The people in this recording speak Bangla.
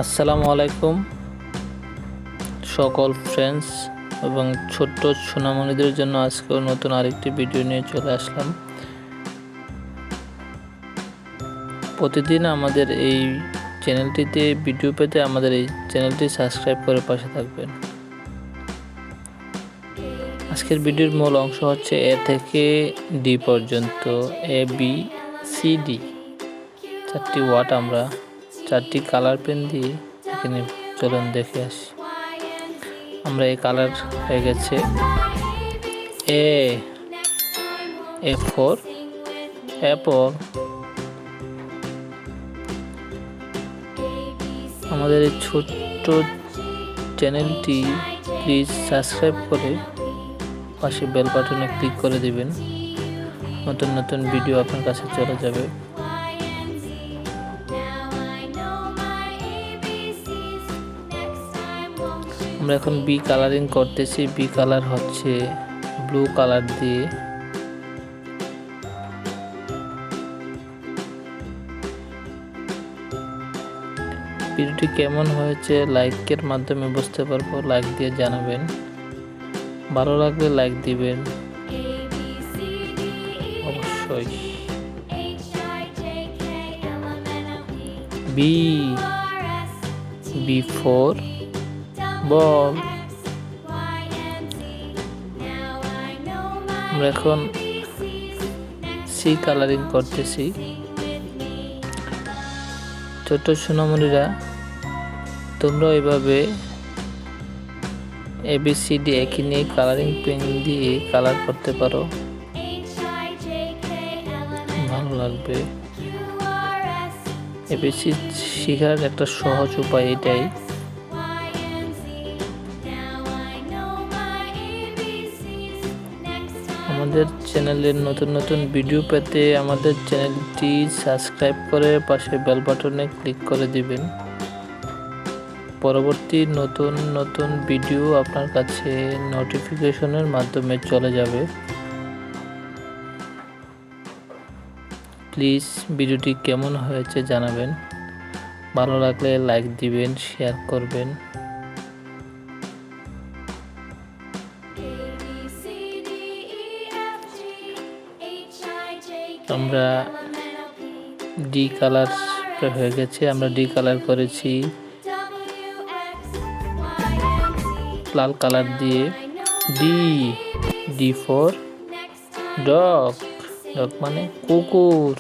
আসসালামু আলাইকুম সকল ফ্রেন্ডস এবং ছোট্ট সোনামণিদের জন্য আজকেও নতুন আরেকটি ভিডিও নিয়ে চলে আসলাম। প্রতিদিন আমাদের এই চ্যানেলটিতে ভিডিও পেতে আমাদের এই চ্যানেলটি সাবস্ক্রাইব করে পাশে থাকবেন। আজকের ভিডিওর মূল অংশ হচ্ছে এ থেকে ডি পর্যন্ত, এ বি সি ডি চারটি ওয়ার্ড আমরা চারটি কালার পেন দিয়ে এখানে চলুন দেখে আসি। আমরা এই কালার হয়ে গেছে এ ফর অ্যাপল। আমাদের এই ছোট্ট চ্যানেলটি প্লিজ সাবস্ক্রাইব করে পাশে বেল বাটনে ক্লিক করে দিবেন, নতুন নতুন ভিডিও আপনার কাছে চলে যাবে। আমরা এখন বি কালারিং করতেছি। বি কালার হচ্ছে ব্লু কালার দিয়ে। ভিডিওটি কেমন হয়েছে লাইকের মাধ্যমে বুঝতে পারবো, লাইক দিয়ে জানাবেন। ভালো লাগলে লাইক দিবেন অবশ্যই। B for ball. আমরা এখন সি কালারিং করতেছি। ছোট সোনামণিরা, তোমরা এভাবে ABCD একই নিয়ে কালারিং পেন দিয়ে কালার করতে পারো, ভালো লাগবে। ABC শেখার একটা সহজ উপায় এটাই। আমাদের চ্যানেলের নতুন নতুন ভিডিও পেতে আমাদের চ্যানেলটি সাবস্ক্রাইব করে পাশে বেল বাটনে ক্লিক করে দিবেন। পরবর্তী নতুন নতুন ভিডিও আপনার কাছে নোটিফিকেশনের মাধ্যমে চলে যাবে। প্লিজ ভিডিওটি কেমন হয়েছে জানাবেন। ভালো লাগলে লাইক দিবেন, শেয়ার করবেন। আমরা ডি কালার হয়ে গেছে। আমরা ডি কালার করেছি লাল কালার দিয়ে। D for dog. ডগ মানে কুকুর।